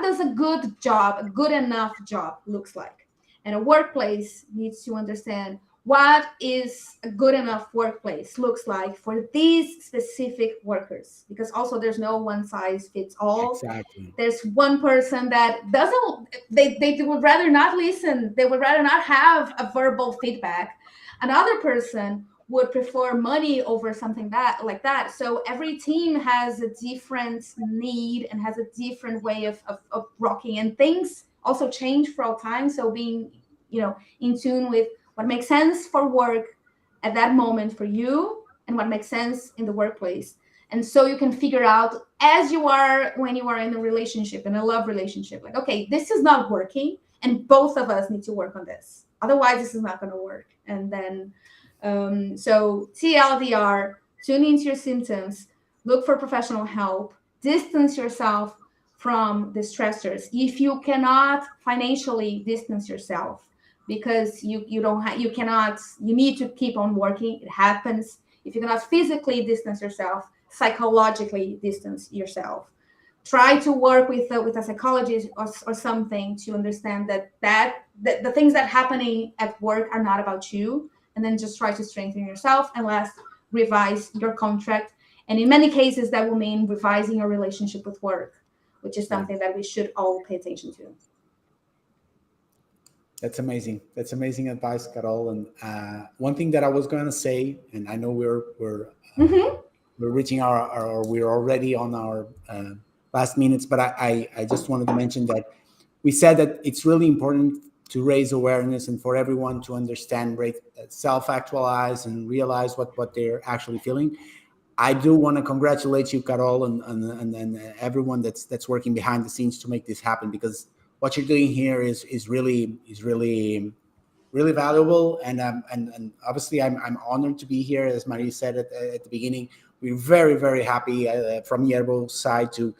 does a good job, a good enough job looks like. And a workplace needs to understand what is a good enough workplace looks like for these specific workers, because also there's no one size fits all. Exactly. There's one person that doesn't, they would rather not listen, they would rather not have a verbal feedback. Another person would prefer money over something like that. So every team has a different need and has a different way of rocking, and things also change for all time. So being, in tune with what makes sense for work at that moment for you and what makes sense in the workplace. And so you can figure out, as you are when you are in a relationship, in a love relationship, like, okay, this is not working and both of us need to work on this. Otherwise, this is not going to work. And then, so TLDR, tune into your symptoms, look for professional help, distance yourself from the stressors. If you cannot financially distance yourself, because you need to keep on working, it happens. If you cannot physically distance yourself, psychologically distance yourself. Try to work with a psychologist or something to understand that the things that happening at work are not about you, and then just try to strengthen yourself, and last, revise your contract. And in many cases that will mean revising your relationship with work, which is something that we should all pay attention to. That's amazing. That's amazing advice, Carol. And one thing that I was going to say, and I know we're reaching we're already on our last minutes, but I just wanted to mention that we said that it's really important to raise awareness and for everyone to understand, self-actualize and realize what they're actually feeling. I do want to congratulate you, Carol, and everyone that's working behind the scenes to make this happen, because what you're doing here is really valuable, and obviously I'm honored to be here. As Marie said at the beginning, we're very happy from Yerbo's side to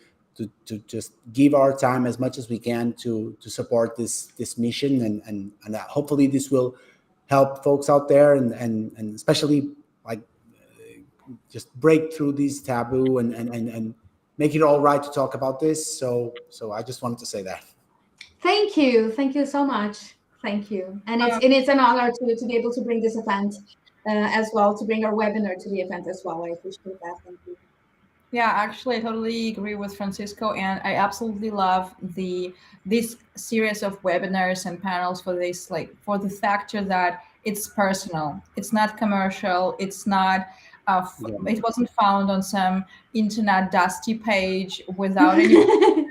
just give our time as much as we can to support this mission, and hopefully this will help folks out there, and especially like just break through this taboo and make it all right to talk about this. So I just wanted to say that. Thank you so much. Thank you. And it's an honor to be able to bring this event as well, to bring our webinar to the event as well. I appreciate that. Thank you. Yeah, actually, I totally agree with Francisco, and I absolutely love this series of webinars and panels for this, like, for the factor that it's personal, it's not commercial, it's not it wasn't found on some internet dusty page without any.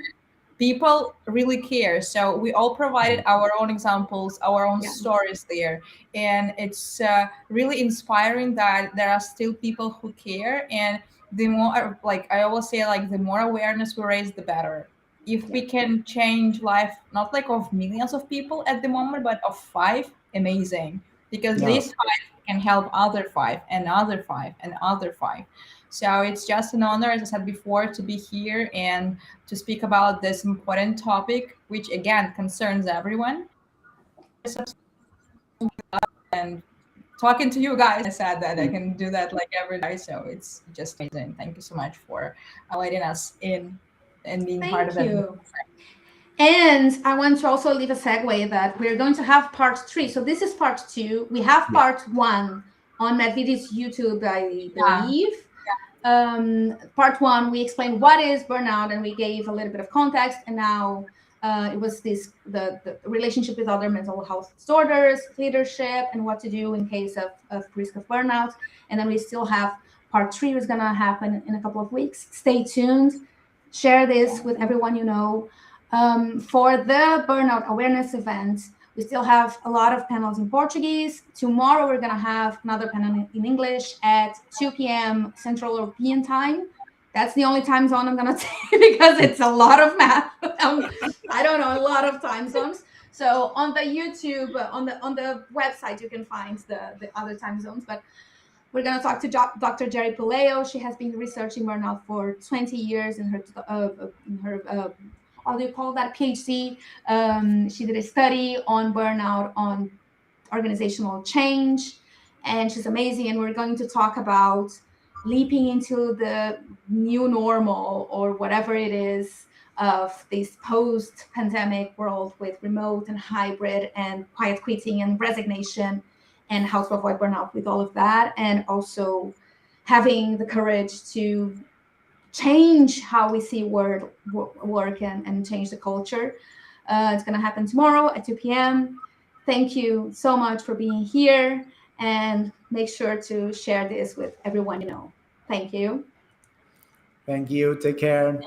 People really care. So we all provided our own examples, our own stories there. And it's really inspiring that there are still people who care. And the more, like I always say, like, the more awareness we raise, the better. If we can change life, not like of millions of people at the moment, but of 5, amazing. Because these 5 can help other 5 and other 5 and other 5. So it's just an honor, as I said before, to be here and to speak about this important topic, which again concerns everyone. And talking to you guys, I said that I can do that like every day. So it's just amazing. Thank you so much for letting us in and being part of it. And I want to also leave a segue that we're going to have part 3. So this is part 2. We have part 1 on MEDvidi's YouTube, I believe. Part 1, we explained what is burnout, and we gave a little bit of context. And now it was the relationship with other mental health disorders, leadership, and what to do in case of risk of burnout. And then we still have part 3 is going to happen in a couple of weeks. Stay tuned. Share this with everyone you know. For the Burnout Awareness event, we still have a lot of panels in Portuguese. Tomorrow, we're going to have another panel in English at 2 p.m. Central European time. That's the only time zone I'm gonna take because it's a lot of math. I don't know, a lot of time zones. So on the YouTube, on the website, you can find the other time zones. But we're gonna talk to Dr. Jerry Puleo. She has been researching burnout for 20 years in her how do you call that, PhD. She did a study on burnout, on organizational change, and she's amazing. And we're going to talk about leaping into the new normal, or whatever it is, of this post-pandemic world with remote and hybrid and quiet quitting and resignation, and how to avoid burnout with all of that, and also having the courage to change how we see work and change the culture. It's going to happen tomorrow at 2 p.m. Thank you so much for being here, and make sure to share this with everyone you know. Thank you. Thank you. Take care.